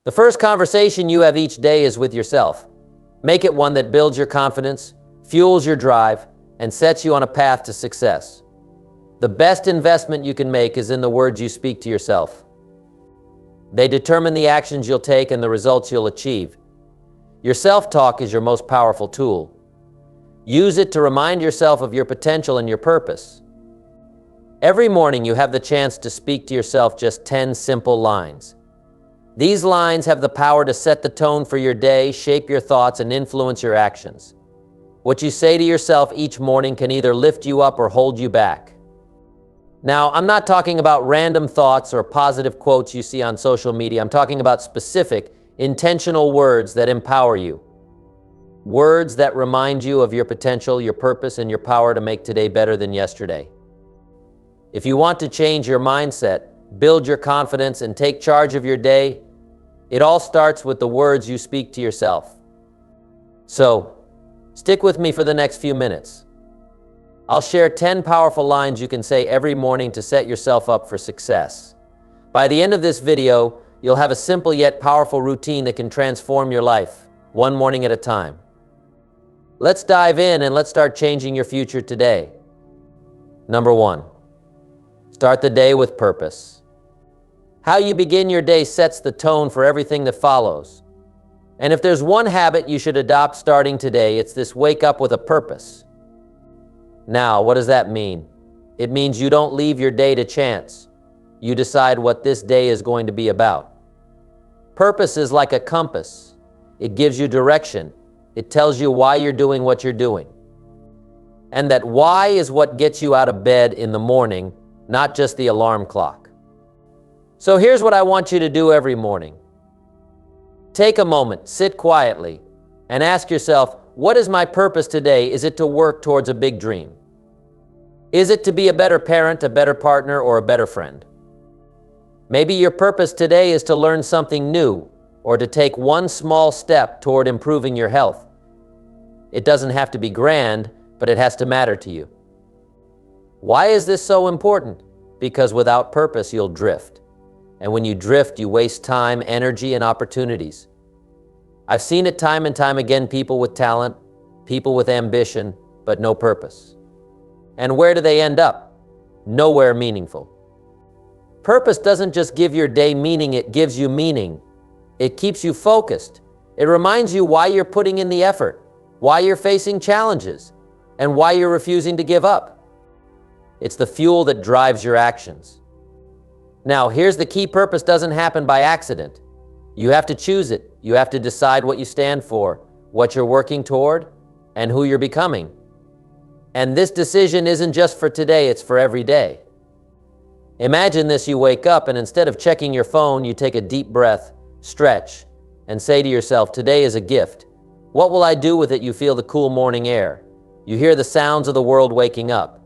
The first conversation you have each day is with yourself. Make it one that builds your confidence, fuels your drive, and sets you on a path to success. The best investment you can make is in the words you speak to yourself. They determine the actions you'll take and the results you'll achieve. Your self-talk is your most powerful tool. Use it to remind yourself of your potential and your purpose. Every morning you have the chance to speak to yourself just 10 simple lines. These lines have the power to set the tone for your day, shape your thoughts, and influence your actions. What you say to yourself each morning can either lift you up or hold you back. Now, I'm not talking about random thoughts or positive quotes you see on social media. I'm talking about specific, intentional words that empower you. Words that remind you of your potential, your purpose, and your power to make today better than yesterday. If you want to change your mindset, build your confidence, and take charge of your day, it all starts with the words you speak to yourself. So, stick with me for the next few minutes. I'll share 10 powerful lines you can say every morning to set yourself up for success. By the end of this video, you'll have a simple yet powerful routine that can transform your life, one morning at a time. Let's dive in and let's start changing your future today. Number 1, start the day with purpose. How you begin your day sets the tone for everything that follows. And if there's one habit you should adopt starting today, it's this: wake up with a purpose. Now, what does that mean? It means you don't leave your day to chance. You decide what this day is going to be about. Purpose is like a compass. It gives you direction. It tells you why you're doing what you're doing. And that why is what gets you out of bed in the morning, not just the alarm clock. So here's what I want you to do every morning. Take a moment, sit quietly, and ask yourself, what is my purpose today? Is it to work towards a big dream? Is it to be a better parent, a better partner, or a better friend? Maybe your purpose today is to learn something new or to take one small step toward improving your health. It doesn't have to be grand, but it has to matter to you. Why is this so important? Because without purpose, you'll drift. And when you drift, you waste time, energy, and opportunities. I've seen it time and time again, people with talent, people with ambition, but no purpose. And where do they end up? Nowhere meaningful. Purpose doesn't just give your day meaning, it gives you meaning. It keeps you focused. It reminds you why you're putting in the effort, why you're facing challenges, and why you're refusing to give up. It's the fuel that drives your actions. Now, here's the key: purpose doesn't happen by accident. You have to choose it. You have to decide what you stand for, what you're working toward, and who you're becoming. And this decision isn't just for today, it's for every day. Imagine this: you wake up and instead of checking your phone, you take a deep breath, stretch, and say to yourself, today is a gift. What will I do with it? You feel the cool morning air. You hear the sounds of the world waking up.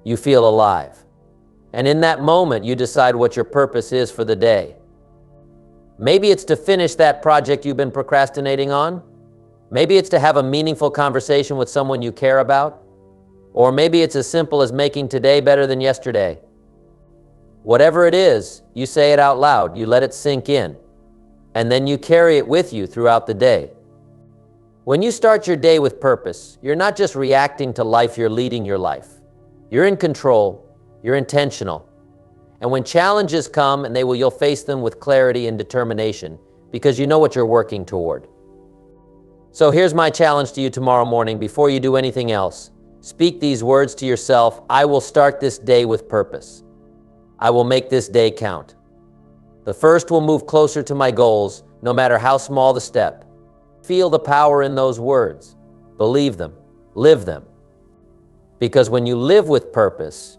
You feel alive. And in that moment, you decide what your purpose is for the day. Maybe it's to finish that project you've been procrastinating on. Maybe it's to have a meaningful conversation with someone you care about. Or maybe it's as simple as making today better than yesterday. Whatever it is, you say it out loud, you let it sink in, and then you carry it with you throughout the day. When you start your day with purpose, you're not just reacting to life, you're leading your life. You're in control. You're intentional. And when challenges come, and you'll face them with clarity and determination because you know what you're working toward. So here's my challenge to you tomorrow morning. Before you do anything else, speak these words to yourself: I will start this day with purpose. I will make this day count. The first will move closer to my goals, no matter how small the step. Feel the power in those words. Believe them. Live them. Because when you live with purpose,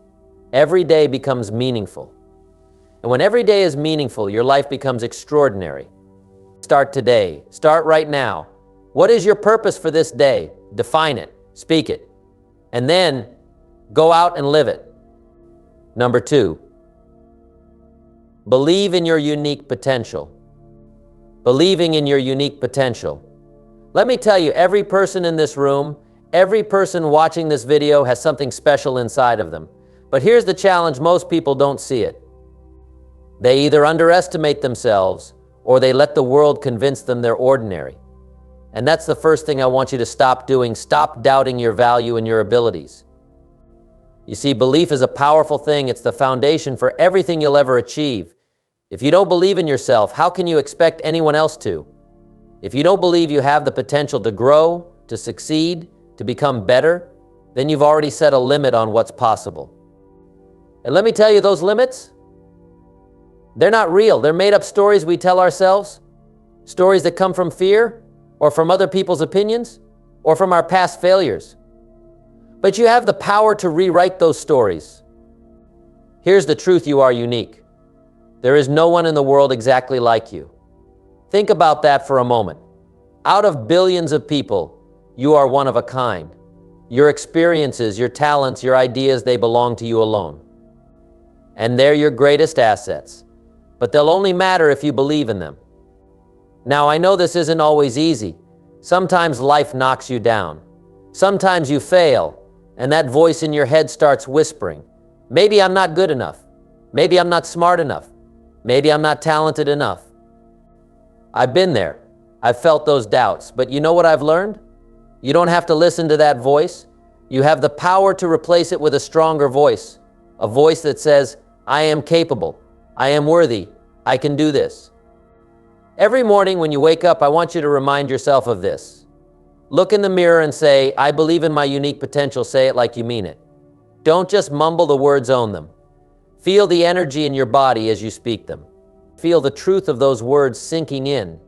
every day becomes meaningful. And when every day is meaningful, your life becomes extraordinary. Start today. Start right now. What is your purpose for this day? Define it. Speak it. And then go out and live it. Number 2, believe in your unique potential. Believing in your unique potential. Let me tell you, every person in this room, every person watching this video has something special inside of them. But here's the challenge: most people don't see it. They either underestimate themselves or they let the world convince them they're ordinary. And that's the first thing I want you to stop doing. Stop doubting your value and your abilities. You see, belief is a powerful thing. It's the foundation for everything you'll ever achieve. If you don't believe in yourself, how can you expect anyone else to? If you don't believe you have the potential to grow, to succeed, to become better, then you've already set a limit on what's possible. And let me tell you, those limits, they're not real. They're made-up stories we tell ourselves, stories that come from fear, or from other people's opinions, or from our past failures. But you have the power to rewrite those stories. Here's the truth: you are unique. There is no one in the world exactly like you. Think about that for a moment. Out of billions of people, you are one of a kind. Your experiences, your talents, your ideas, they belong to you alone. And they're your greatest assets. But they'll only matter if you believe in them. Now, I know this isn't always easy. Sometimes life knocks you down. Sometimes you fail, and that voice in your head starts whispering, maybe I'm not good enough. Maybe I'm not smart enough. Maybe I'm not talented enough. I've been there. I've felt those doubts. But you know what I've learned? You don't have to listen to that voice. You have the power to replace it with a stronger voice. A voice that says, I am capable. I am worthy. I can do this. Every morning when you wake up, I want you to remind yourself of this. Look in the mirror and say, I believe in my unique potential. Say it like you mean it. Don't just mumble the words, own them. Feel the energy in your body as you speak them. Feel the truth of those words sinking in.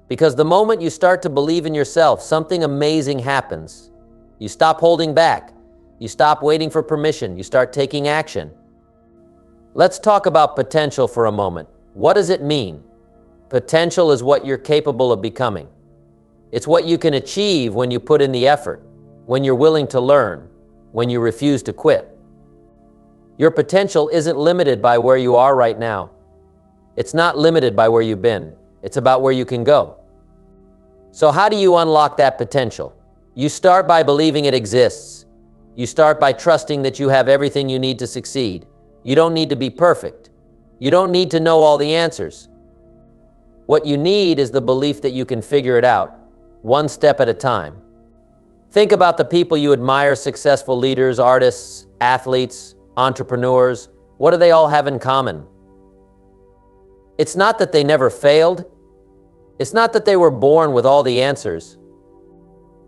Because the moment you start to believe in yourself, something amazing happens. You stop holding back. You stop waiting for permission. You start taking action. Let's talk about potential for a moment. What does it mean? Potential is what you're capable of becoming. It's what you can achieve when you put in the effort, when you're willing to learn, when you refuse to quit. Your potential isn't limited by where you are right now. It's not limited by where you've been. It's about where you can go. So how do you unlock that potential? You start by believing it exists. You start by trusting that you have everything you need to succeed. You don't need to be perfect. You don't need to know all the answers. What you need is the belief that you can figure it out, one step at a time. Think about the people you admire: successful leaders, artists, athletes, entrepreneurs. What do they all have in common? It's not that they never failed. It's not that they were born with all the answers.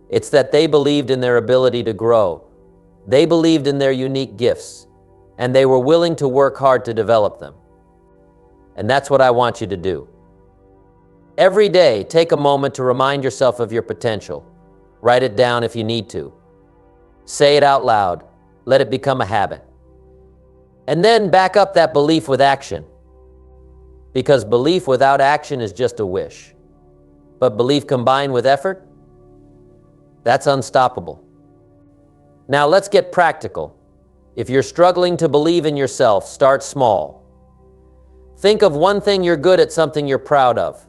It's that they believed in their ability to grow. They believed in their unique gifts, and they were willing to work hard to develop them. And that's what I want you to do. Every day, take a moment to remind yourself of your potential. Write it down if you need to. Say it out loud. Let it become a habit. And then back up that belief with action. Because belief without action is just a wish. But belief combined with effort, that's unstoppable. Now let's get practical. If you're struggling to believe in yourself, start small. Think of one thing you're good at, something you're proud of.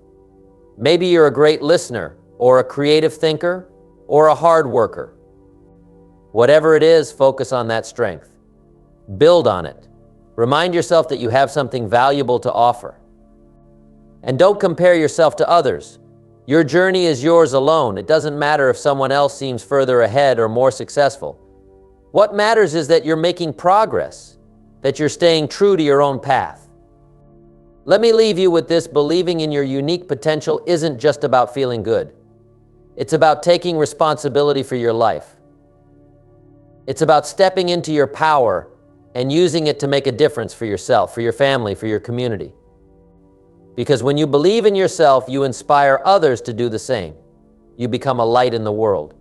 Maybe you're a great listener, or a creative thinker, or a hard worker. Whatever it is, focus on that strength. Build on it. Remind yourself that you have something valuable to offer. And don't compare yourself to others. Your journey is yours alone. It doesn't matter if someone else seems further ahead or more successful. What matters is that you're making progress, that you're staying true to your own path. Let me leave you with this: believing in your unique potential isn't just about feeling good. It's about taking responsibility for your life. It's about stepping into your power and using it to make a difference for yourself, for your family, for your community. Because when you believe in yourself, you inspire others to do the same. You become a light in the world.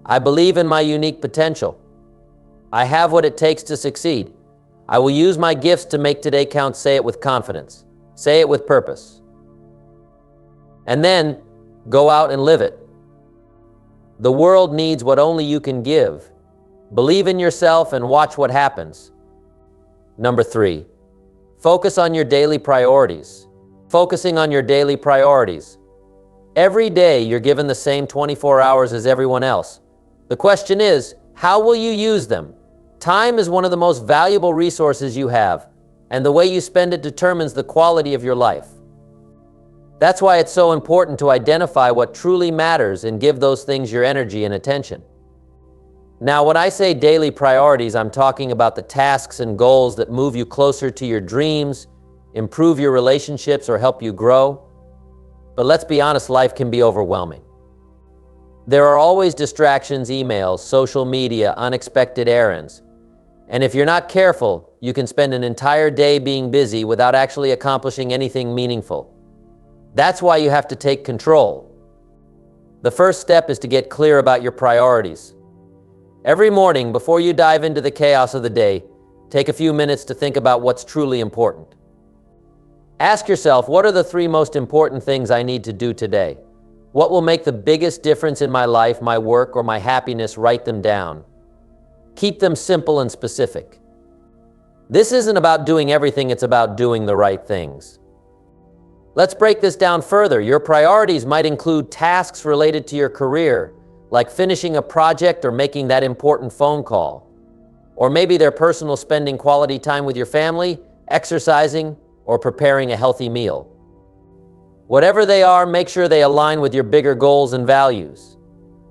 I believe in my unique potential. I have what it takes to succeed. I will use my gifts to make today count. Say it with confidence. Say it with purpose. And then go out and live it. The world needs what only you can give. Believe in yourself and watch what happens. Number 3, focus on your daily priorities. Focusing on your daily priorities. Every day you're given the same 24 hours as everyone else. The question is, how will you use them? Time is one of the most valuable resources you have, and the way you spend it determines the quality of your life. That's why it's so important to identify what truly matters and give those things your energy and attention. Now, when I say daily priorities, I'm talking about the tasks and goals that move you closer to your dreams, improve your relationships, or help you grow. But let's be honest, life can be overwhelming. There are always distractions, emails, social media, unexpected errands. And if you're not careful, you can spend an entire day being busy without actually accomplishing anything meaningful. That's why you have to take control. The first step is to get clear about your priorities. Every morning, before you dive into the chaos of the day, take a few minutes to think about what's truly important. Ask yourself, what are the 3 most important things I need to do today? What will make the biggest difference in my life, my work, or my happiness? Write them down. Keep them simple and specific. This isn't about doing everything, it's about doing the right things. Let's break this down further. Your priorities might include tasks related to your career, like finishing a project or making that important phone call. Or maybe they're personal, spending quality time with your family, exercising, or preparing a healthy meal. Whatever they are, make sure they align with your bigger goals and values.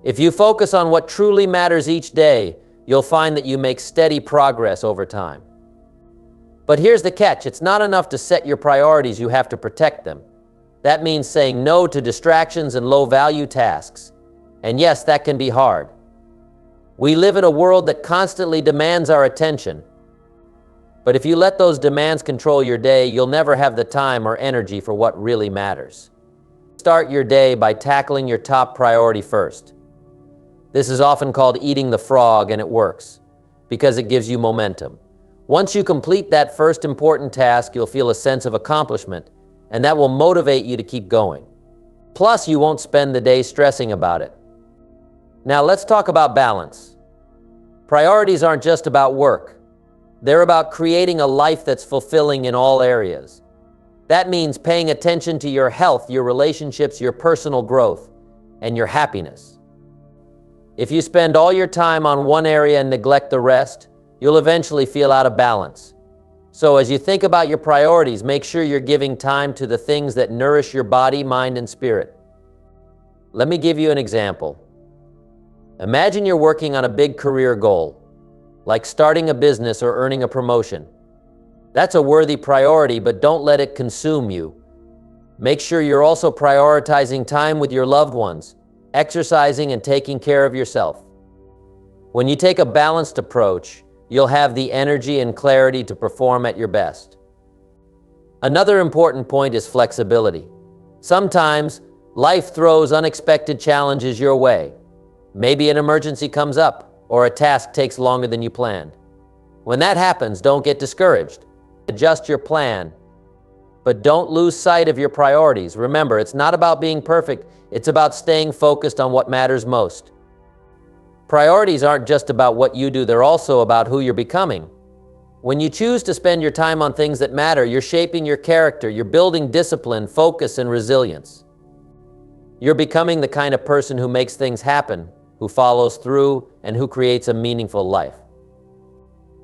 If you focus on what truly matters each day, you'll find that you make steady progress over time. But here's the catch, it's not enough to set your priorities, you have to protect them. That means saying no to distractions and low-value tasks. And yes, that can be hard. We live in a world that constantly demands our attention. But if you let those demands control your day, you'll never have the time or energy for what really matters. Start your day by tackling your top priority first. This is often called eating the frog, and it works because it gives you momentum. Once you complete that first important task, you'll feel a sense of accomplishment, and that will motivate you to keep going. Plus, you won't spend the day stressing about it. Now, let's talk about balance. Priorities aren't just about work. They're about creating a life that's fulfilling in all areas. That means paying attention to your health, your relationships, your personal growth, and your happiness. If you spend all your time on one area and neglect the rest, you'll eventually feel out of balance. So as you think about your priorities, make sure you're giving time to the things that nourish your body, mind, and spirit. Let me give you an example. Imagine you're working on a big career goal, like starting a business or earning a promotion. That's a worthy priority, but don't let it consume you. Make sure you're also prioritizing time with your loved ones, exercising, and taking care of yourself. When you take a balanced approach, you'll have the energy and clarity to perform at your best. Another important point is flexibility. Sometimes life throws unexpected challenges your way. Maybe an emergency comes up, or a task takes longer than you planned. When that happens, don't get discouraged. Adjust your plan, but don't lose sight of your priorities. Remember, it's not about being perfect, it's about staying focused on what matters most. Priorities aren't just about what you do, they're also about who you're becoming. When you choose to spend your time on things that matter, you're shaping your character, you're building discipline, focus, and resilience. You're becoming the kind of person who makes things happen, who follows through, and who creates a meaningful life.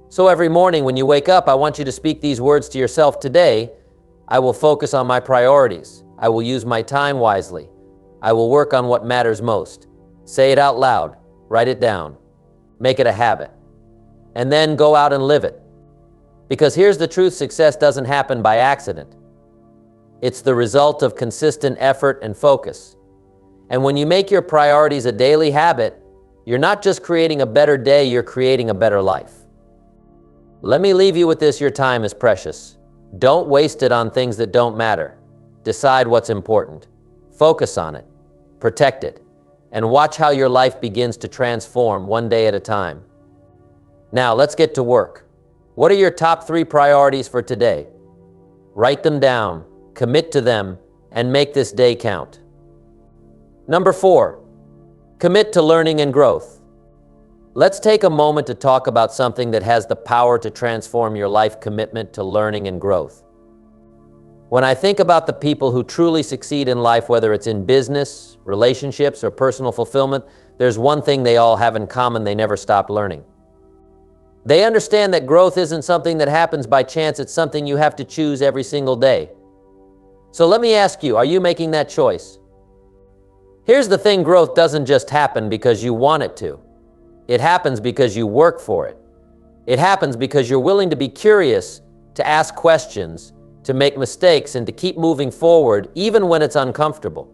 So every morning when you wake up, I want you to speak these words to yourself. Today, I will focus on my priorities. I will use my time wisely. I will work on what matters most. Say it out loud. Write it down. Make it a habit. And then go out and live it. Because here's the truth, success doesn't happen by accident. It's the result of consistent effort and focus. And when you make your priorities a daily habit, you're not just creating a better day, you're creating a better life. Let me leave you with this, your time is precious. Don't waste it on things that don't matter. Decide what's important. Focus on it. Protect it. And watch how your life begins to transform one day at a time. Now, let's get to work. What are your top 3 priorities for today? Write them down, commit to them, and make this day count. Number 4, commit to learning and growth. Let's take a moment to talk about something that has the power to transform your life: commitment to learning and growth. When I think about the people who truly succeed in life, whether it's in business, relationships, or personal fulfillment, there's one thing they all have in common: they never stop learning. They understand that growth isn't something that happens by chance, it's something you have to choose every single day. So let me ask you, are you making that choice? Here's the thing, growth doesn't just happen because you want it to. It happens because you work for it. It happens because you're willing to be curious, to ask questions, to make mistakes, and to keep moving forward even when it's uncomfortable.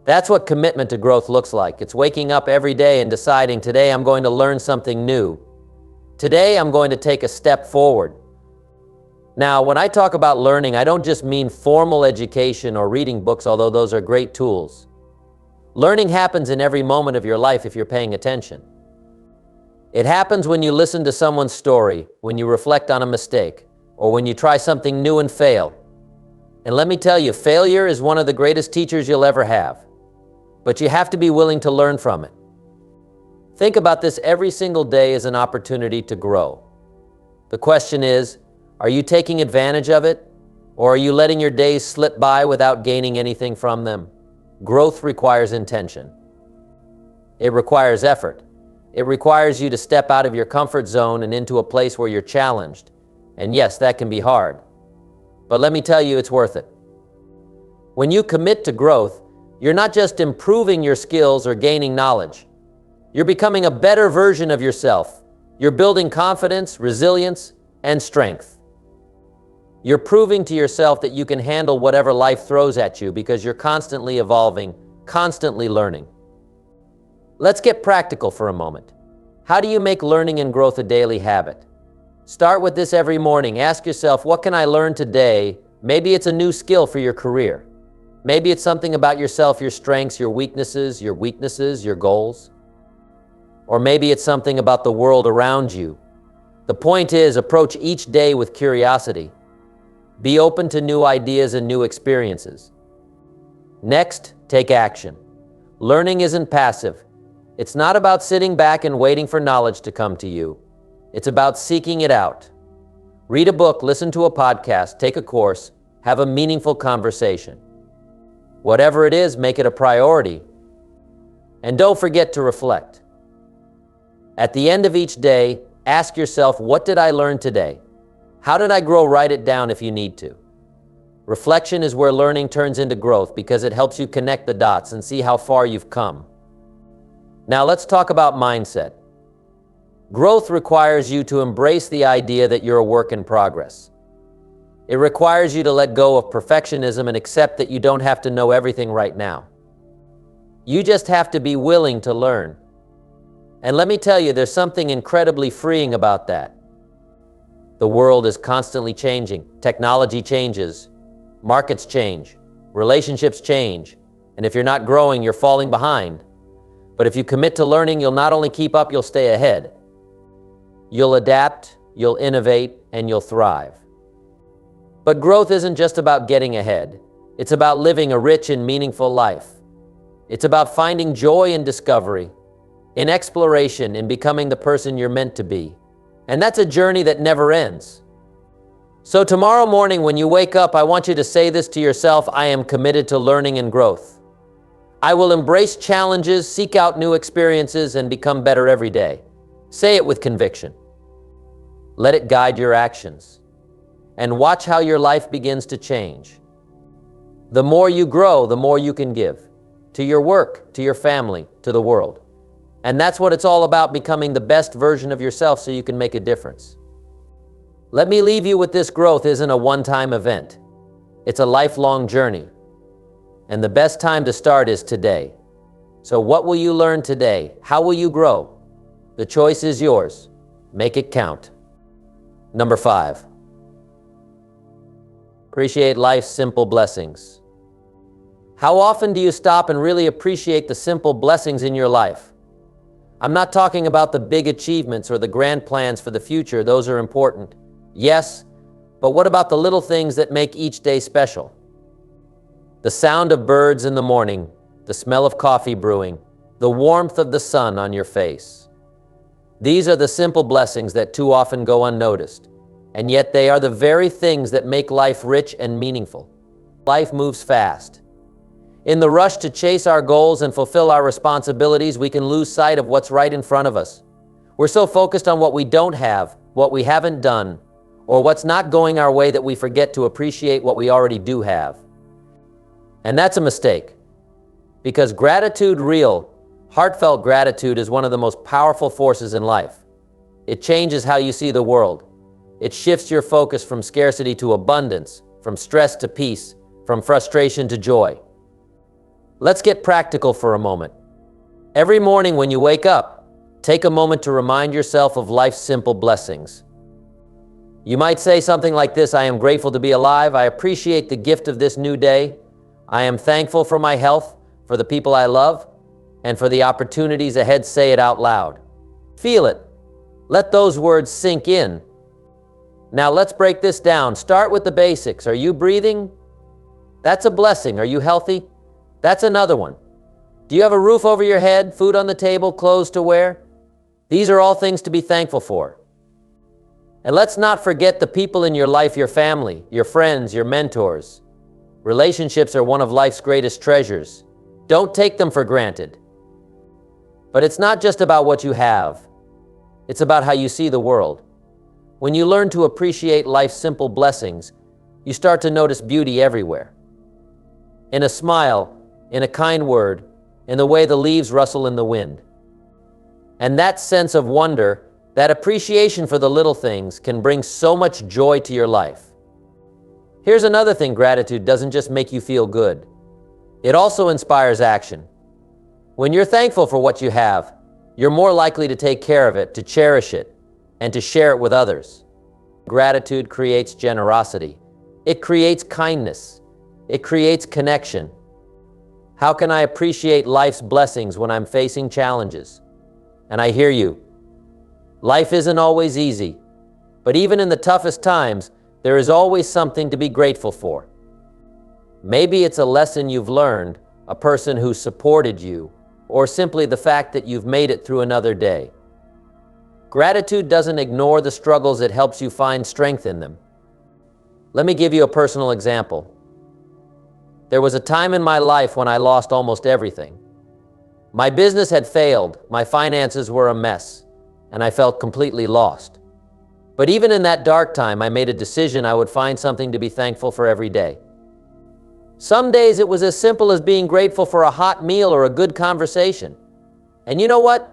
That's what commitment to growth looks like. It's waking up every day and deciding, today I'm going to learn something new. Today I'm going to take a step forward. Now, when I talk about learning, I don't just mean formal education or reading books, although those are great tools. Learning happens in every moment of your life if you're paying attention. It happens when you listen to someone's story, when you reflect on a mistake, or when you try something new and fail. And let me tell you, failure is one of the greatest teachers you'll ever have. But you have to be willing to learn from it. Think about this every single day as an opportunity to grow. The question is, are you taking advantage of it, or are you letting your days slip by without gaining anything from them? Growth requires intention. It requires effort. It requires you to step out of your comfort zone and into a place where you're challenged. And yes, that can be hard. But let me tell you, it's worth it. When you commit to growth, you're not just improving your skills or gaining knowledge. You're becoming a better version of yourself. You're building confidence, resilience, and strength. You're proving to yourself that you can handle whatever life throws at you because you're constantly evolving, constantly learning. Let's get practical for a moment. How do you make learning and growth a daily habit? Start with this every morning. Ask yourself, what can I learn today? Maybe it's a new skill for your career. Maybe it's something about yourself, your strengths, your weaknesses, your goals. Or maybe it's something about the world around you. The point is, approach each day with curiosity. Be open to new ideas and new experiences. Next, take action. Learning isn't passive. It's not about sitting back and waiting for knowledge to come to you. It's about seeking it out. Read a book, listen to a podcast, take a course, have a meaningful conversation. Whatever it is, make it a priority. And don't forget to reflect. At the end of each day, ask yourself, what did I learn today? How did I grow? Write it down if you need to. Reflection is where learning turns into growth because it helps you connect the dots and see how far you've come. Now let's talk about mindset. Growth requires you to embrace the idea that you're a work in progress. It requires you to let go of perfectionism and accept that you don't have to know everything right now. You just have to be willing to learn. And let me tell you, there's something incredibly freeing about that. The world is constantly changing. Technology changes. Markets change. Relationships change. And if you're not growing, you're falling behind. But if you commit to learning, you'll not only keep up, you'll stay ahead. You'll adapt, you'll innovate, and you'll thrive. But growth isn't just about getting ahead. It's about living a rich and meaningful life. It's about finding joy in discovery, in exploration, in becoming the person you're meant to be. And that's a journey that never ends. So tomorrow morning when you wake up, I want you to say this to yourself: I am committed to learning and growth. I will embrace challenges, seek out new experiences, and become better every day. Say it with conviction. Let it guide your actions. And watch how your life begins to change. The more you grow, the more you can give. To your work, to your family, to the world. And that's what it's all about, becoming the best version of yourself so you can make a difference. Let me leave you with this: growth isn't a one-time event. It's a lifelong journey. And the best time to start is today. So what will you learn today? How will you grow? The choice is yours. Make it count. Number 5. Appreciate life's simple blessings. How often do you stop and really appreciate the simple blessings in your life? I'm not talking about the big achievements or the grand plans for the future. Those are important. Yes, but what about the little things that make each day special? The sound of birds in the morning, the smell of coffee brewing, the warmth of the sun on your face. These are the simple blessings that too often go unnoticed, and yet they are the very things that make life rich and meaningful. Life moves fast. In the rush to chase our goals and fulfill our responsibilities, we can lose sight of what's right in front of us. We're so focused on what we don't have, what we haven't done, or what's not going our way that we forget to appreciate what we already do have. And that's a mistake, because gratitude, real, heartfelt gratitude, is one of the most powerful forces in life. It changes how you see the world. It shifts your focus from scarcity to abundance, from stress to peace, from frustration to joy. Let's get practical for a moment. Every morning when you wake up, take a moment to remind yourself of life's simple blessings. You might say something like this: I am grateful to be alive. I appreciate the gift of this new day. I am thankful for my health, for the people I love, and for the opportunities ahead. Say it out loud. Feel it. Let those words sink in. Now let's break this down. Start with the basics. Are you breathing? That's a blessing. Are you healthy? That's another one. Do you have a roof over your head, food on the table, clothes to wear? These are all things to be thankful for. And let's not forget the people in your life, your family, your friends, your mentors. Relationships are one of life's greatest treasures. Don't take them for granted. But it's not just about what you have. It's about how you see the world. When you learn to appreciate life's simple blessings, you start to notice beauty everywhere. In a smile, in a kind word, in the way the leaves rustle in the wind. And that sense of wonder, that appreciation for the little things, can bring so much joy to your life. Here's another thing: gratitude doesn't just make you feel good. It also inspires action. When you're thankful for what you have, you're more likely to take care of it, to cherish it, and to share it with others. Gratitude creates generosity. It creates kindness. It creates connection. How can I appreciate life's blessings when I'm facing challenges? And I hear you. Life isn't always easy, but even in the toughest times, there is always something to be grateful for. Maybe it's a lesson you've learned, a person who supported you, or simply the fact that you've made it through another day. Gratitude doesn't ignore the struggles, it helps you find strength in them. Let me give you a personal example. There was a time in my life when I lost almost everything. My business had failed, my finances were a mess, and I felt completely lost. But even in that dark time, I made a decision I would find something to be thankful for every day. Some days it was as simple as being grateful for a hot meal or a good conversation. And you know what?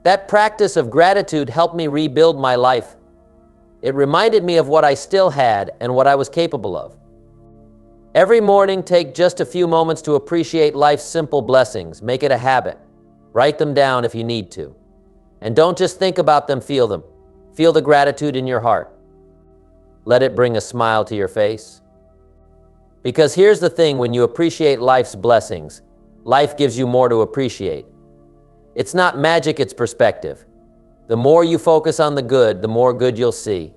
That practice of gratitude helped me rebuild my life. It reminded me of what I still had and what I was capable of. Every morning, take just a few moments to appreciate life's simple blessings. Make it a habit. Write them down if you need to. And don't just think about them, feel them. Feel the gratitude in your heart. Let it bring a smile to your face. Because here's the thing: when you appreciate life's blessings, life gives you more to appreciate. It's not magic, it's perspective. The more you focus on the good, the more good you'll see.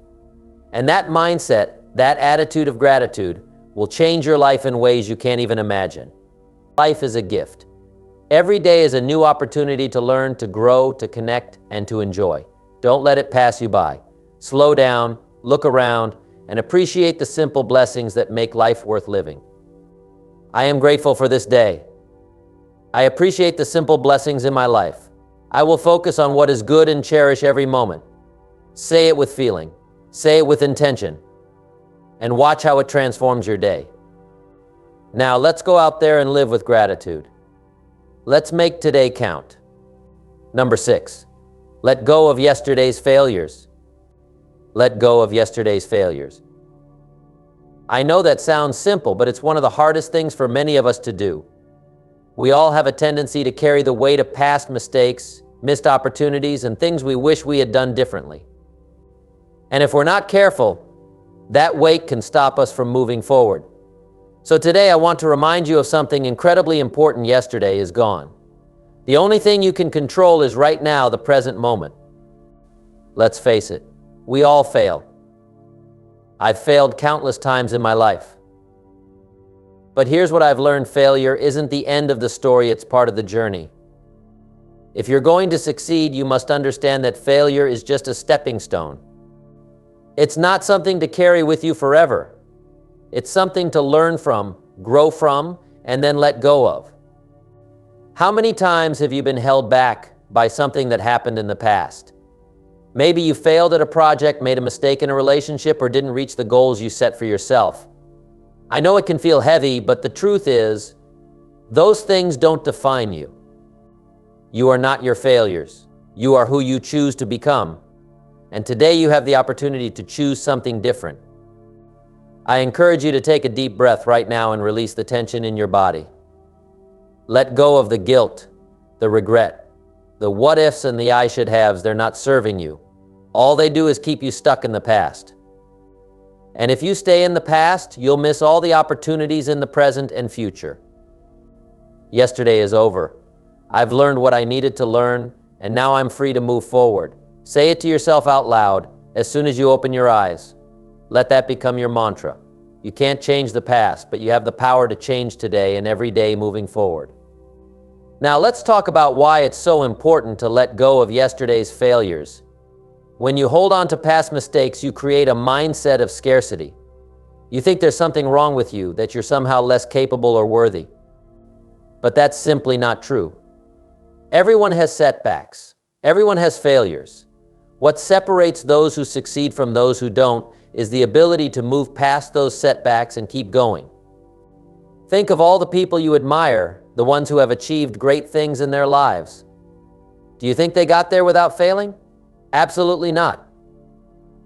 And that mindset, that attitude of gratitude, will change your life in ways you can't even imagine. Life is a gift. Every day is a new opportunity to learn, to grow, to connect, and to enjoy. Don't let it pass you by. Slow down, look around, and appreciate the simple blessings that make life worth living. I am grateful for this day. I appreciate the simple blessings in my life. I will focus on what is good and cherish every moment. Say it with feeling. Say it with intention. And watch how it transforms your day. Now let's go out there and live with gratitude. Let's make today count. Number 6, let go of yesterday's failures. Let go of yesterday's failures. I know that sounds simple, but it's one of the hardest things for many of us to do. We all have a tendency to carry the weight of past mistakes, missed opportunities, and things we wish we had done differently. And if we're not careful, that weight can stop us from moving forward. So today I want to remind you of something incredibly important. Yesterday is gone. The only thing you can control is right now, the present moment. Let's face it, we all fail. I've failed countless times in my life. But here's what I've learned: failure isn't the end of the story, it's part of the journey. If you're going to succeed, you must understand that failure is just a stepping stone. It's not something to carry with you forever. It's something to learn from, grow from, and then let go of. How many times have you been held back by something that happened in the past? Maybe you failed at a project, made a mistake in a relationship, or didn't reach the goals you set for yourself. I know it can feel heavy, but the truth is, those things don't define you. You are not your failures. You are who you choose to become. And today you have the opportunity to choose something different. I encourage you to take a deep breath right now and release the tension in your body. Let go of the guilt, the regret, the what ifs and the I should haves. They're not serving you. All they do is keep you stuck in the past. And if you stay in the past, you'll miss all the opportunities in the present and future. Yesterday is over. I've learned what I needed to learn, and now I'm free to move forward. Say it to yourself out loud as soon as you open your eyes. Let that become your mantra. You can't change the past, but you have the power to change today and every day moving forward. Now let's talk about why it's so important to let go of yesterday's failures. When you hold on to past mistakes, you create a mindset of scarcity. You think there's something wrong with you, that you're somehow less capable or worthy. But that's simply not true. Everyone has setbacks. Everyone has failures. What separates those who succeed from those who don't is the ability to move past those setbacks and keep going. Think of all the people you admire, the ones who have achieved great things in their lives. Do you think they got there without failing? Absolutely not.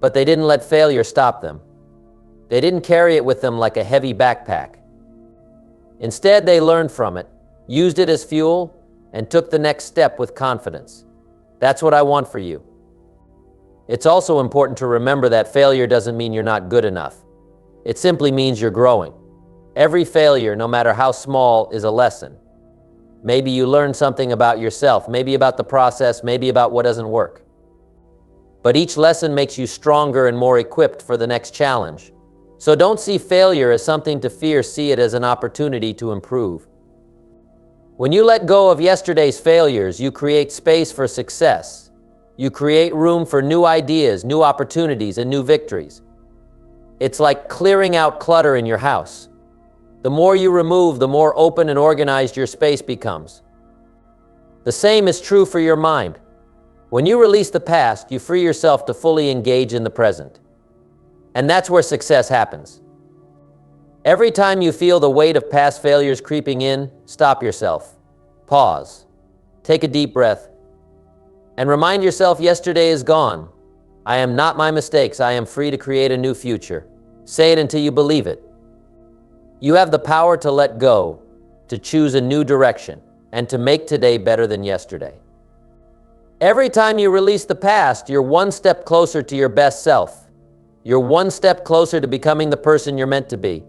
But they didn't let failure stop them. They didn't carry it with them like a heavy backpack. Instead, they learned from it, used it as fuel, and took the next step with confidence. That's what I want for you. It's also important to remember that failure doesn't mean you're not good enough. It simply means you're growing. Every failure, no matter how small, is a lesson. Maybe you learn something about yourself, maybe about the process, maybe about what doesn't work. But each lesson makes you stronger and more equipped for the next challenge. So don't see failure as something to fear, see it as an opportunity to improve. When you let go of yesterday's failures, you create space for success. You create room for new ideas, new opportunities, and new victories. It's like clearing out clutter in your house. The more you remove, the more open and organized your space becomes. The same is true for your mind. When you release the past, you free yourself to fully engage in the present. And that's where success happens. Every time you feel the weight of past failures creeping in, stop yourself. Pause. Take a deep breath. And remind yourself yesterday is gone. I am not my mistakes. I am free to create a new future. Say it until you believe it. You have the power to let go, to choose a new direction, and to make today better than yesterday. Every time you release the past, you're one step closer to your best self. You're one step closer to becoming the person you're meant to be.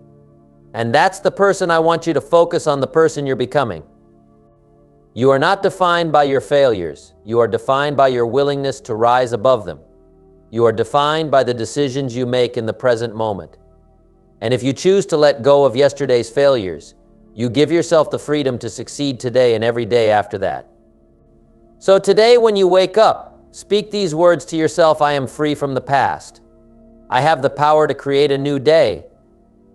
And that's the person I want you to focus on, the person you're becoming. You are not defined by your failures. You are defined by your willingness to rise above them. You are defined by the decisions you make in the present moment. And if you choose to let go of yesterday's failures, you give yourself the freedom to succeed today and every day after that. So today when you wake up, speak these words to yourself: I am free from the past. I have the power to create a new day.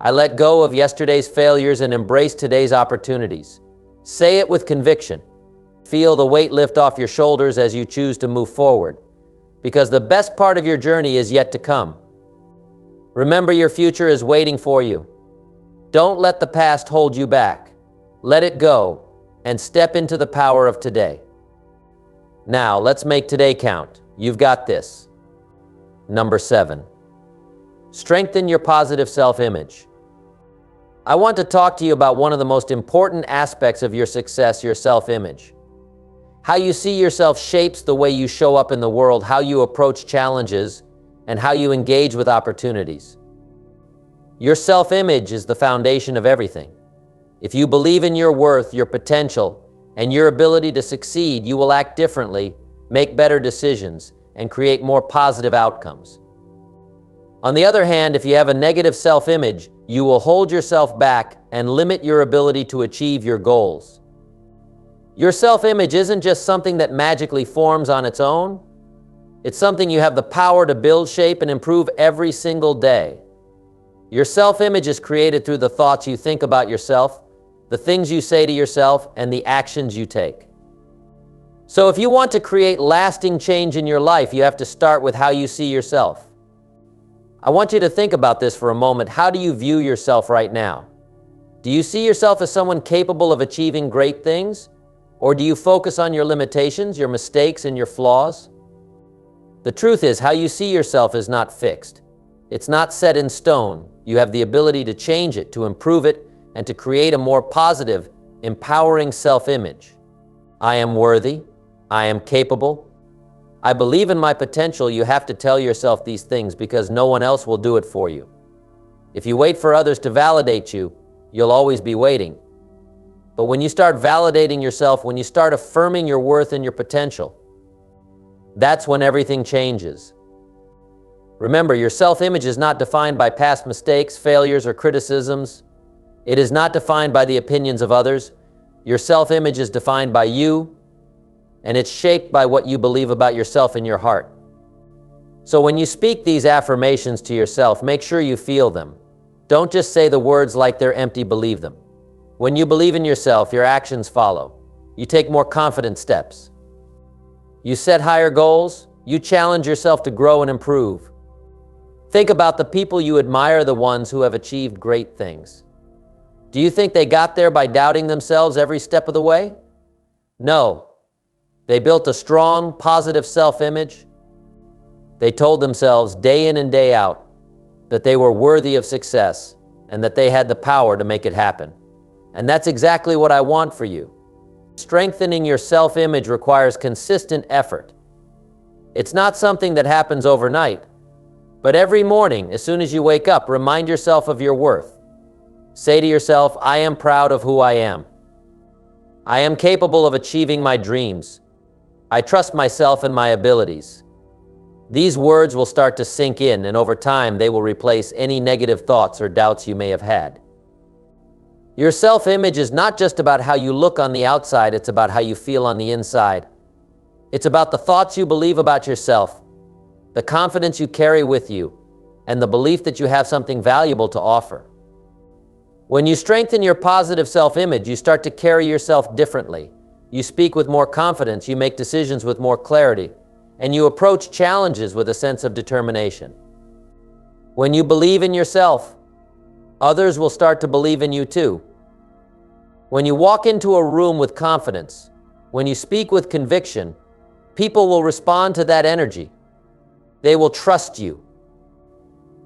I let go of yesterday's failures and embrace today's opportunities. Say it with conviction. Feel the weight lift off your shoulders as you choose to move forward, because the best part of your journey is yet to come. Remember, your future is waiting for you. Don't let the past hold you back. Let it go and step into the power of today. Now, let's make today count. You've got this. Number 7, strengthen your positive self-image. I want to talk to you about one of the most important aspects of your success, your self-image. How you see yourself shapes the way you show up in the world, how you approach challenges, and how you engage with opportunities. Your self-image is the foundation of everything. If you believe in your worth, your potential, and your ability to succeed, you will act differently, make better decisions, and create more positive outcomes. On the other hand, if you have a negative self-image, you will hold yourself back and limit your ability to achieve your goals. Your self-image isn't just something that magically forms on its own. It's something you have the power to build, shape, and improve every single day. Your self-image is created through the thoughts you think about yourself, the things you say to yourself, and the actions you take. So if you want to create lasting change in your life, you have to start with how you see yourself. I want you to think about this for a moment. How do you view yourself right now? Do you see yourself as someone capable of achieving great things? Or do you focus on your limitations, your mistakes, and your flaws? The truth is, how you see yourself is not fixed. It's not set in stone. You have the ability to change it, to improve it, and to create a more positive, empowering self-image. I am worthy. I am capable. I believe in my potential. You have to tell yourself these things because no one else will do it for you. If you wait for others to validate you, you'll always be waiting. But when you start validating yourself, when you start affirming your worth and your potential, that's when everything changes. Remember, your self-image is not defined by past mistakes, failures, or criticisms. It is not defined by the opinions of others. Your self-image is defined by you, and it's shaped by what you believe about yourself in your heart. So when you speak these affirmations to yourself, make sure you feel them. Don't just say the words like they're empty, believe them. When you believe in yourself, your actions follow. You take more confident steps. You set higher goals. You challenge yourself to grow and improve. Think about the people you admire, the ones who have achieved great things. Do you think they got there by doubting themselves every step of the way? No. They built a strong, positive self-image. They told themselves day in and day out that they were worthy of success and that they had the power to make it happen. And that's exactly what I want for you. Strengthening your self-image requires consistent effort. It's not something that happens overnight, but every morning, as soon as you wake up, remind yourself of your worth. Say to yourself, I am proud of who I am. I am capable of achieving my dreams. I trust myself and my abilities. These words will start to sink in, and over time, they will replace any negative thoughts or doubts you may have had. Your self-image is not just about how you look on the outside, it's about how you feel on the inside. It's about the thoughts you believe about yourself, the confidence you carry with you, and the belief that you have something valuable to offer. When you strengthen your positive self-image, you start to carry yourself differently. You speak with more confidence, you make decisions with more clarity, and you approach challenges with a sense of determination. When you believe in yourself, others will start to believe in you too. When you walk into a room with confidence, when you speak with conviction, people will respond to that energy. They will trust you.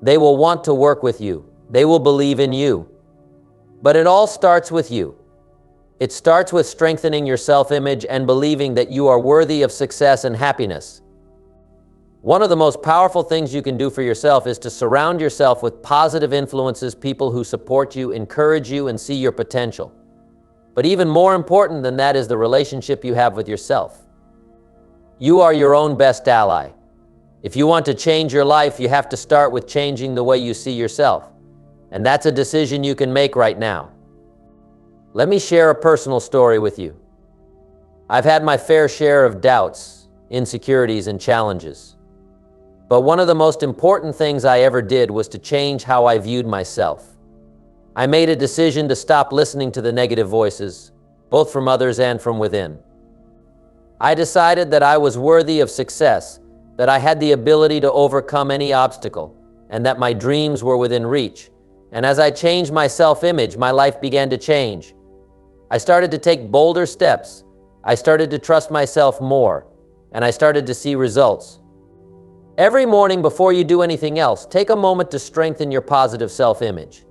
They will want to work with you. They will believe in you. But it all starts with you. It starts with strengthening your self-image and believing that you are worthy of success and happiness. One of the most powerful things you can do for yourself is to surround yourself with positive influences, people who support you, encourage you, and see your potential. But even more important than that is the relationship you have with yourself. You are your own best ally. If you want to change your life, you have to start with changing the way you see yourself. And that's a decision you can make right now. Let me share a personal story with you. I've had my fair share of doubts, insecurities, and challenges. But one of the most important things I ever did was to change how I viewed myself. I made a decision to stop listening to the negative voices, both from others and from within. I decided that I was worthy of success, that I had the ability to overcome any obstacle, and that my dreams were within reach. And as I changed my self-image, my life began to change. I started to take bolder steps. I started to trust myself more, and I started to see results. Every morning before you do anything else, take a moment to strengthen your positive self-image.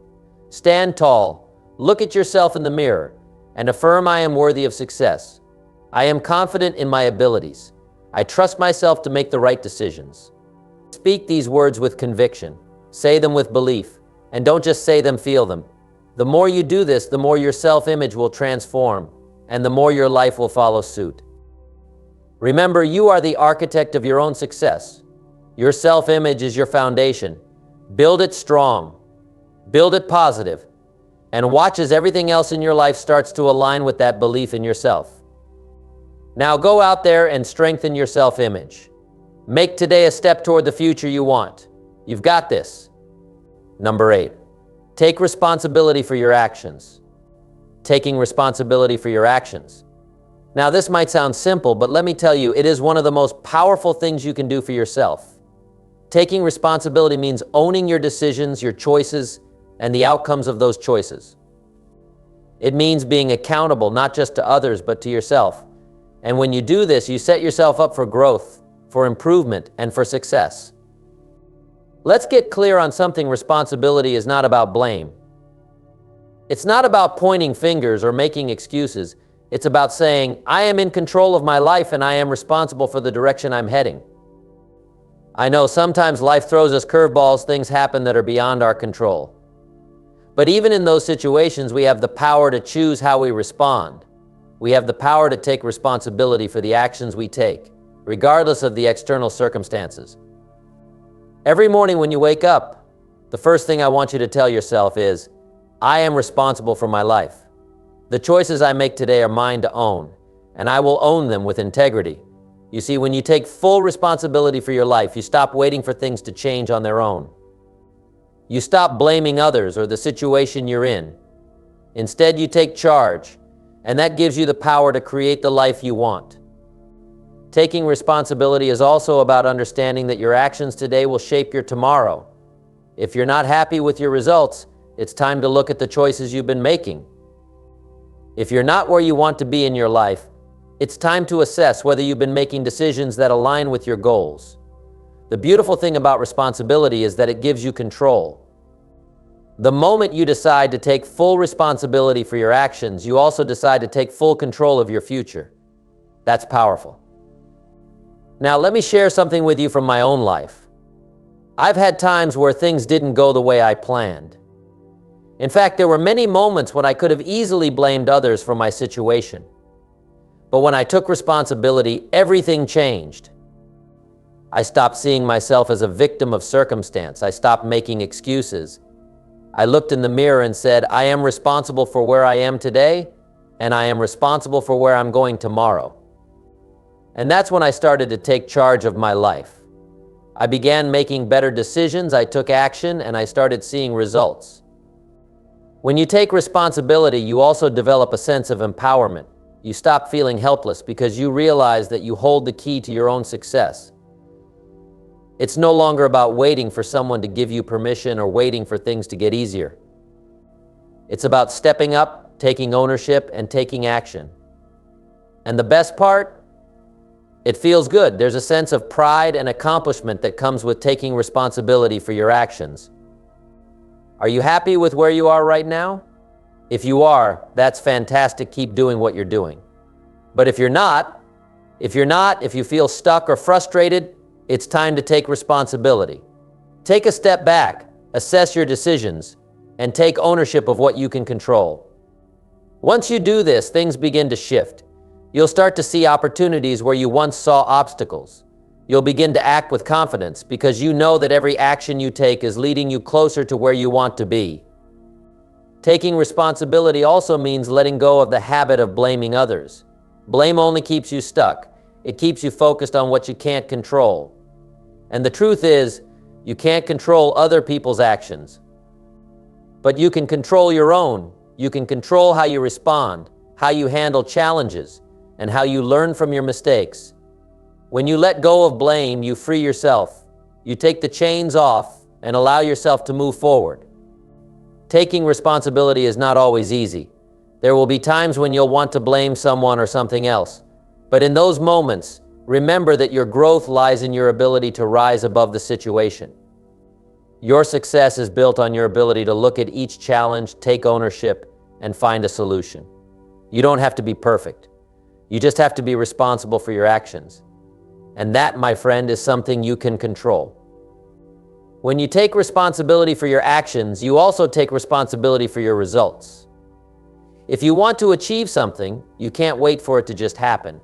Stand tall, look at yourself in the mirror, and affirm I am worthy of success. I am confident in my abilities. I trust myself to make the right decisions. Speak these words with conviction. Say them with belief, and don't just say them, feel them. The more you do this, the more your self-image will transform, and the more your life will follow suit. Remember, you are the architect of your own success. Your self-image is your foundation. Build it strong, build it positive, and watch as everything else in your life starts to align with that belief in yourself. Now go out there and strengthen your self-image. Make today a step toward the future you want. You've got this. Number 8, take responsibility for your actions. Taking responsibility for your actions. Now, this might sound simple, but let me tell you, it is one of the most powerful things you can do for yourself. Taking responsibility means owning your decisions, your choices, and the outcomes of those choices. It means being accountable not just to others, but to yourself. And when you do this, you set yourself up for growth, for improvement, and for success. Let's get clear on something. Responsibility is not about blame. It's not about pointing fingers or making excuses. It's about saying, I am in control of my life and I am responsible for the direction I'm heading. I know sometimes life throws us curveballs, things happen that are beyond our control. But even in those situations, we have the power to choose how we respond. We have the power to take responsibility for the actions we take, regardless of the external circumstances. Every morning when you wake up, the first thing I want you to tell yourself is, I am responsible for my life. The choices I make today are mine to own, and I will own them with integrity. You see, when you take full responsibility for your life, you stop waiting for things to change on their own. You stop blaming others or the situation you're in. Instead, you take charge, and that gives you the power to create the life you want. Taking responsibility is also about understanding that your actions today will shape your tomorrow. If you're not happy with your results, it's time to look at the choices you've been making. If you're not where you want to be in your life, it's time to assess whether you've been making decisions that align with your goals. The beautiful thing about responsibility is that it gives you control. The moment you decide to take full responsibility for your actions, you also decide to take full control of your future. That's powerful. Now, let me share something with you from my own life. I've had times where things didn't go the way I planned. In fact, there were many moments when I could have easily blamed others for my situation. But when I took responsibility, everything changed. I stopped seeing myself as a victim of circumstance. I stopped making excuses. I looked in the mirror and said, I am responsible for where I am today, and I am responsible for where I'm going tomorrow. And that's when I started to take charge of my life. I began making better decisions, I took action, and I started seeing results. When you take responsibility, you also develop a sense of empowerment. You stop feeling helpless because you realize that you hold the key to your own success. It's no longer about waiting for someone to give you permission or waiting for things to get easier. It's about stepping up, taking ownership, and taking action. And the best part? It feels good. There's a sense of pride and accomplishment that comes with taking responsibility for your actions. Are you happy with where you are right now? If you are, that's fantastic. Keep doing what you're doing. But if you're not, if you feel stuck or frustrated, it's time to take responsibility. Take a step back, assess your decisions, and take ownership of what you can control. Once you do this, things begin to shift. You'll start to see opportunities where you once saw obstacles. You'll begin to act with confidence because you know that every action you take is leading you closer to where you want to be. Taking responsibility also means letting go of the habit of blaming others. Blame only keeps you stuck. It keeps you focused on what you can't control. And the truth is, you can't control other people's actions. But you can control your own. You can control how you respond, how you handle challenges, and how you learn from your mistakes. When you let go of blame, you free yourself. You take the chains off and allow yourself to move forward. Taking responsibility is not always easy. There will be times when you'll want to blame someone or something else. But in those moments, remember that your growth lies in your ability to rise above the situation. Your success is built on your ability to look at each challenge, take ownership, and find a solution. You don't have to be perfect. You just have to be responsible for your actions. And that, my friend, is something you can control. When you take responsibility for your actions, you also take responsibility for your results. If you want to achieve something, you can't wait for it to just happen.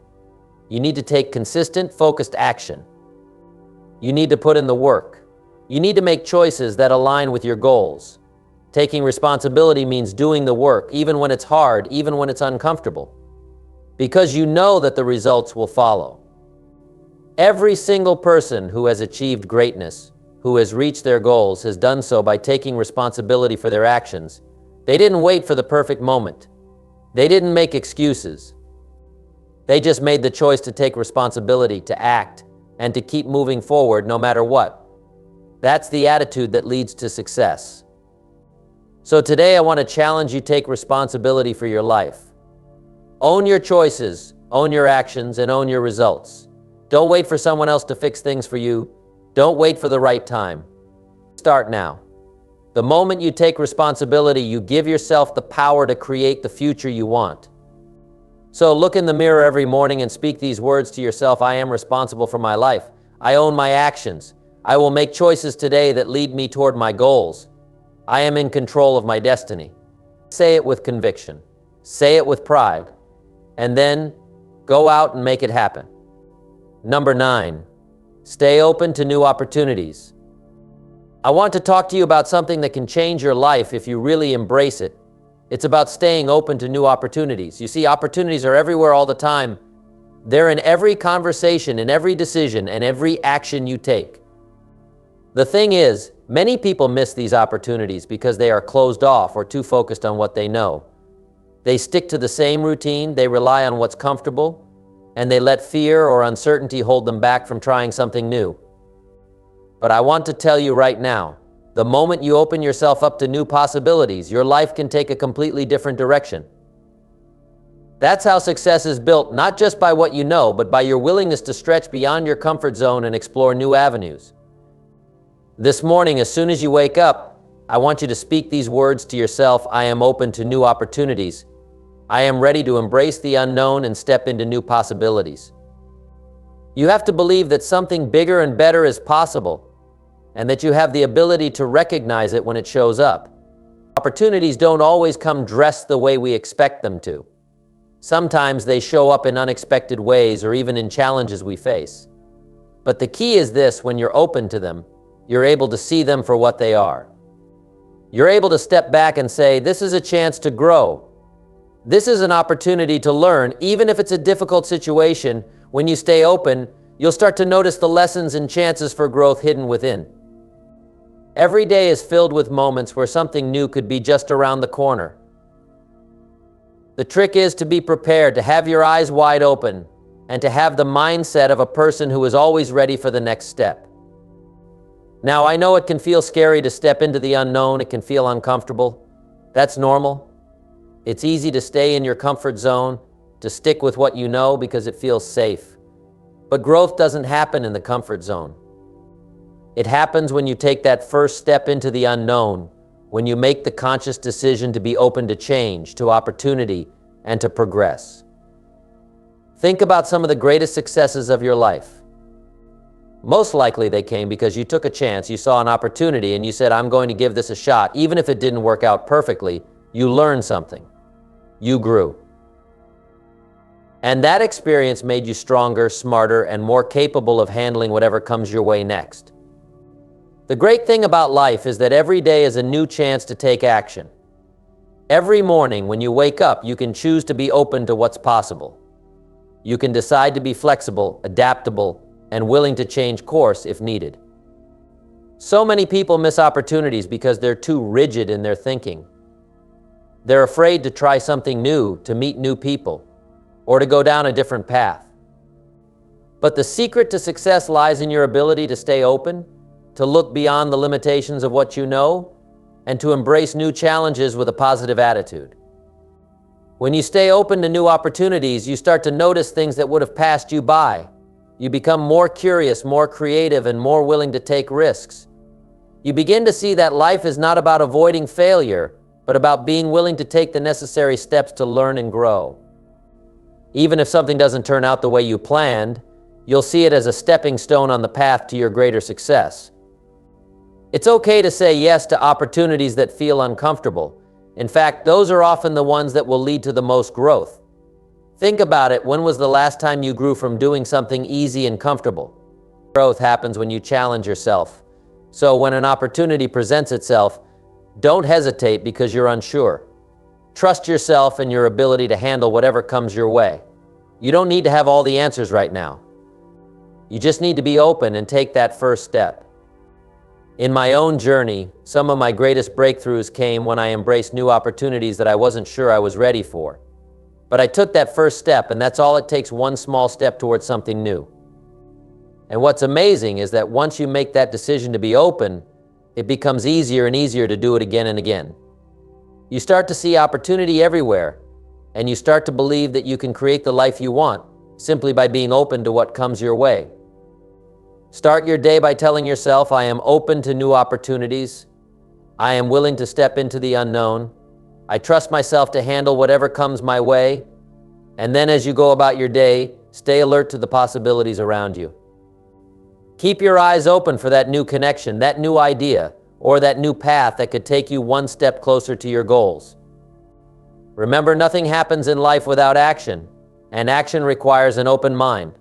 You need to take consistent, focused action. You need to put in the work. You need to make choices that align with your goals. Taking responsibility means doing the work, even when it's hard, even when it's uncomfortable, because you know that the results will follow. Every single person who has achieved greatness, who has reached their goals, has done so by taking responsibility for their actions. They didn't wait for the perfect moment. They didn't make excuses. They just made the choice to take responsibility, to act, and to keep moving forward no matter what. That's the attitude that leads to success. So today I want to challenge you to take responsibility for your life. Own your choices, own your actions, and own your results. Don't wait for someone else to fix things for you. Don't wait for the right time. Start now. The moment you take responsibility, you give yourself the power to create the future you want. So look in the mirror every morning and speak these words to yourself. I am responsible for my life. I own my actions. I will make choices today that lead me toward my goals. I am in control of my destiny. Say it with conviction. Say it with pride. And then go out and make it happen. Number 9, stay open to new opportunities. I want to talk to you about something that can change your life if you really embrace it. It's about staying open to new opportunities. You see, opportunities are everywhere all the time. They're in every conversation, in every decision, and every action you take. The thing is, many people miss these opportunities because they are closed off or too focused on what they know. They stick to the same routine, they rely on what's comfortable, and they let fear or uncertainty hold them back from trying something new. But I want to tell you right now, the moment you open yourself up to new possibilities, your life can take a completely different direction. That's how success is built, not just by what you know, but by your willingness to stretch beyond your comfort zone and explore new avenues. This morning, as soon as you wake up, I want you to speak these words to yourself. I am open to new opportunities. I am ready to embrace the unknown and step into new possibilities. You have to believe that something bigger and better is possible, and that you have the ability to recognize it when it shows up. Opportunities don't always come dressed the way we expect them to. Sometimes they show up in unexpected ways or even in challenges we face. But the key is this: when you're open to them, you're able to see them for what they are. You're able to step back and say, this is a chance to grow. This is an opportunity to learn, even if it's a difficult situation. When you stay open, you'll start to notice the lessons and chances for growth hidden within. Every day is filled with moments where something new could be just around the corner. The trick is to be prepared, to have your eyes wide open, and to have the mindset of a person who is always ready for the next step. Now, I know it can feel scary to step into the unknown. It can feel uncomfortable. That's normal. It's easy to stay in your comfort zone, to stick with what you know because it feels safe. But growth doesn't happen in the comfort zone. It happens when you take that first step into the unknown, when you make the conscious decision to be open to change, to opportunity, and to progress. Think about some of the greatest successes of your life. Most likely they came because you took a chance, you saw an opportunity, and you said, I'm going to give this a shot. Even if it didn't work out perfectly, you learned something. You grew. And that experience made you stronger, smarter, and more capable of handling whatever comes your way next. The great thing about life is that every day is a new chance to take action. Every morning when you wake up, you can choose to be open to what's possible. You can decide to be flexible, adaptable, and willing to change course if needed. So many people miss opportunities because they're too rigid in their thinking. They're afraid to try something new, to meet new people, or to go down a different path. But the secret to success lies in your ability to stay open, to look beyond the limitations of what you know, and to embrace new challenges with a positive attitude. When you stay open to new opportunities, you start to notice things that would have passed you by. You become more curious, more creative, and more willing to take risks. You begin to see that life is not about avoiding failure, but about being willing to take the necessary steps to learn and grow. Even if something doesn't turn out the way you planned, you'll see it as a stepping stone on the path to your greater success. It's okay to say yes to opportunities that feel uncomfortable. In fact, those are often the ones that will lead to the most growth. Think about it. When was the last time you grew from doing something easy and comfortable? Growth happens when you challenge yourself. So when an opportunity presents itself, don't hesitate because you're unsure. Trust yourself and your ability to handle whatever comes your way. You don't need to have all the answers right now. You just need to be open and take that first step. In my own journey, some of my greatest breakthroughs came when I embraced new opportunities that I wasn't sure I was ready for. But I took that first step, and that's all it takes, one small step towards something new. And what's amazing is that once you make that decision to be open, it becomes easier and easier to do it again and again. You start to see opportunity everywhere, and you start to believe that you can create the life you want simply by being open to what comes your way. Start your day by telling yourself, I am open to new opportunities. I am willing to step into the unknown. I trust myself to handle whatever comes my way. And then as you go about your day, stay alert to the possibilities around you. Keep your eyes open for that new connection, that new idea, or that new path that could take you one step closer to your goals. Remember, nothing happens in life without action, and action requires an open mind.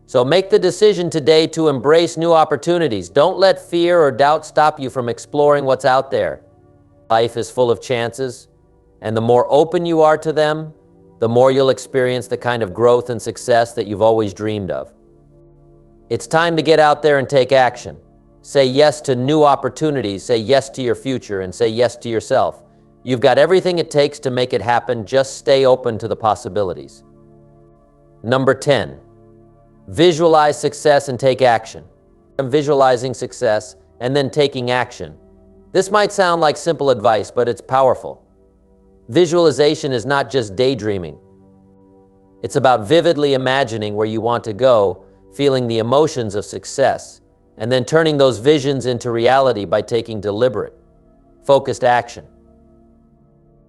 So make the decision today to embrace new opportunities. Don't let fear or doubt stop you from exploring what's out there. Life is full of chances, and the more open you are to them, the more you'll experience the kind of growth and success that you've always dreamed of. It's time to get out there and take action. Say yes to new opportunities, say yes to your future, and say yes to yourself. You've got everything it takes to make it happen. Just stay open to the possibilities. Number 10, visualize success and take action. Visualizing success and then taking action. This might sound like simple advice, but it's powerful. Visualization is not just daydreaming. It's about vividly imagining where you want to go, feeling the emotions of success, and then turning those visions into reality by taking deliberate, focused action.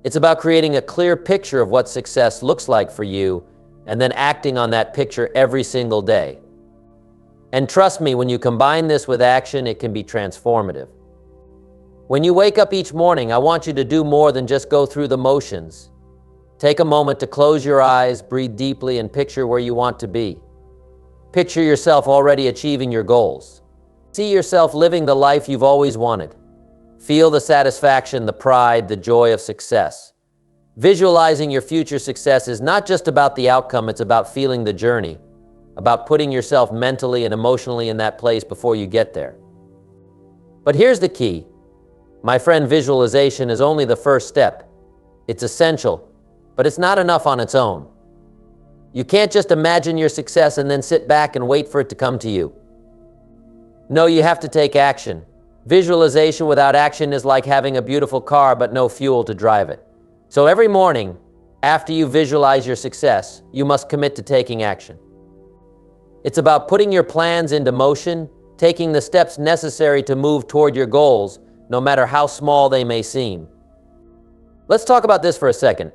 It's about creating a clear picture of what success looks like for you and then acting on that picture every single day. And trust me, when you combine this with action, it can be transformative. When you wake up each morning, I want you to do more than just go through the motions. Take a moment to close your eyes, breathe deeply, and picture where you want to be. Picture yourself already achieving your goals. See yourself living the life you've always wanted. Feel the satisfaction, the pride, the joy of success. Visualizing your future success is not just about the outcome, it's about feeling the journey, about putting yourself mentally and emotionally in that place before you get there. But here's the key. My friend, visualization is only the first step. It's essential, but it's not enough on its own. You can't just imagine your success and then sit back and wait for it to come to you. No, you have to take action. Visualization without action is like having a beautiful car but no fuel to drive it. So every morning, after you visualize your success, you must commit to taking action. It's about putting your plans into motion, taking the steps necessary to move toward your goals, no matter how small they may seem. Let's talk about this for a second.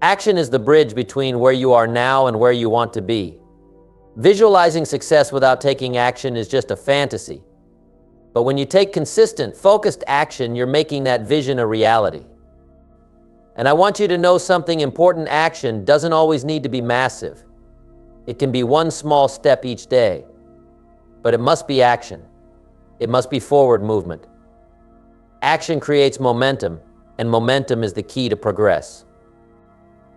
Action is the bridge between where you are now and where you want to be. Visualizing success without taking action is just a fantasy. But when you take consistent, focused action, you're making that vision a reality. And I want you to know something important. Action doesn't always need to be massive. It can be one small step each day. But it must be action. It must be forward movement. Action creates momentum, and momentum is the key to progress.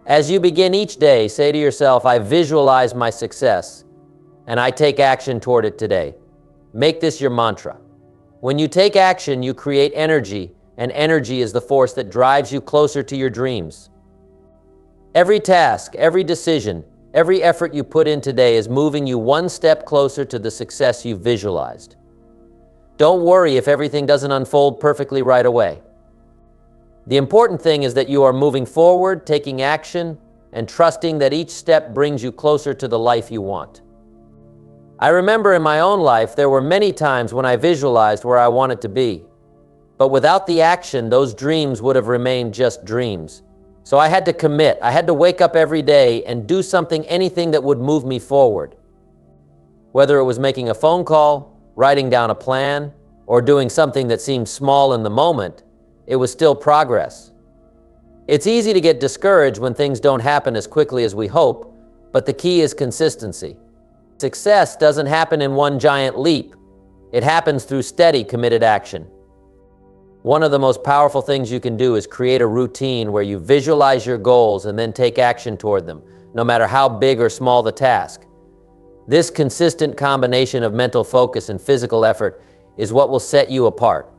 As you begin each day, say to yourself, I visualize my success, and I take action toward it today. Make this your mantra. When you take action, you create energy, and energy is the force that drives you closer to your dreams. Every task, every decision, every effort you put in today is moving you one step closer to the success you've visualized. Don't worry if everything doesn't unfold perfectly right away. The important thing is that you are moving forward, taking action, and trusting that each step brings you closer to the life you want. I remember in my own life, there were many times when I visualized where I wanted to be. But without the action, those dreams would have remained just dreams. So I had to commit. I had to wake up every day and do something, anything that would move me forward. Whether it was making a phone call, writing down a plan, or doing something that seemed small in the moment, it was still progress. It's easy to get discouraged when things don't happen as quickly as we hope, but the key is consistency. Success doesn't happen in one giant leap. It happens through steady, committed action. One of the most powerful things you can do is create a routine where you visualize your goals and then take action toward them, no matter how big or small the task. This consistent combination of mental focus and physical effort is what will set you apart.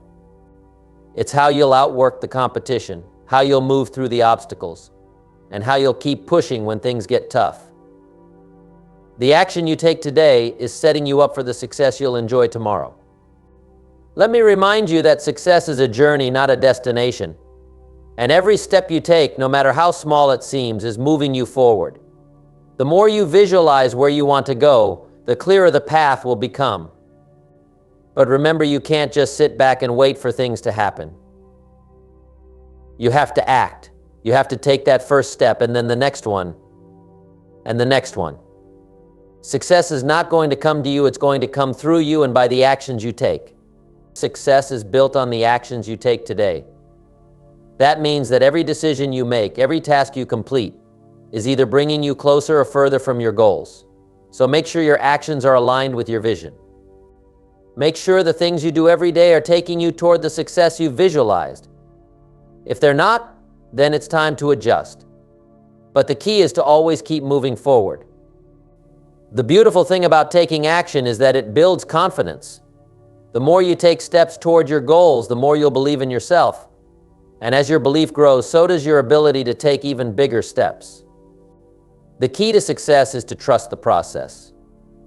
It's how you'll outwork the competition, how you'll move through the obstacles, and how you'll keep pushing when things get tough. The action you take today is setting you up for the success you'll enjoy tomorrow. Let me remind you that success is a journey, not a destination. And every step you take, no matter how small it seems, is moving you forward. The more you visualize where you want to go, the clearer the path will become. But remember, you can't just sit back and wait for things to happen. You have to act. You have to take that first step, and then the next one, and the next one. Success is not going to come to you, it's going to come through you and by the actions you take. Success is built on the actions you take today. That means that every decision you make, every task you complete, is either bringing you closer or further from your goals. So make sure your actions are aligned with your vision. Make sure the things you do every day are taking you toward the success you've visualized. If they're not, then it's time to adjust. But the key is to always keep moving forward. The beautiful thing about taking action is that it builds confidence. The more you take steps toward your goals, the more you'll believe in yourself. And as your belief grows, so does your ability to take even bigger steps. The key to success is to trust the process.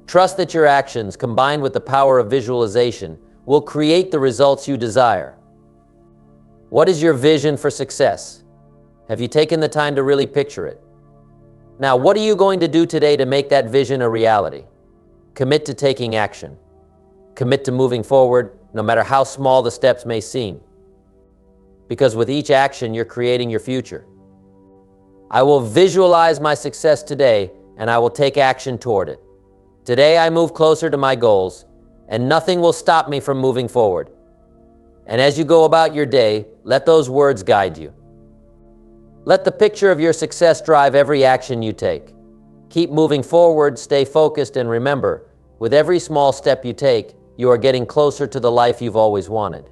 Trust that your actions, combined with the power of visualization, will create the results you desire. What is your vision for success? Have you taken the time to really picture it? Now, what are you going to do today to make that vision a reality? Commit to taking action. Commit to moving forward, no matter how small the steps may seem. Because with each action, you're creating your future. I will visualize my success today, and I will take action toward it. Today, I move closer to my goals, and nothing will stop me from moving forward. And as you go about your day, let those words guide you. Let the picture of your success drive every action you take. Keep moving forward, stay focused, and remember, with every small step you take, you are getting closer to the life you've always wanted.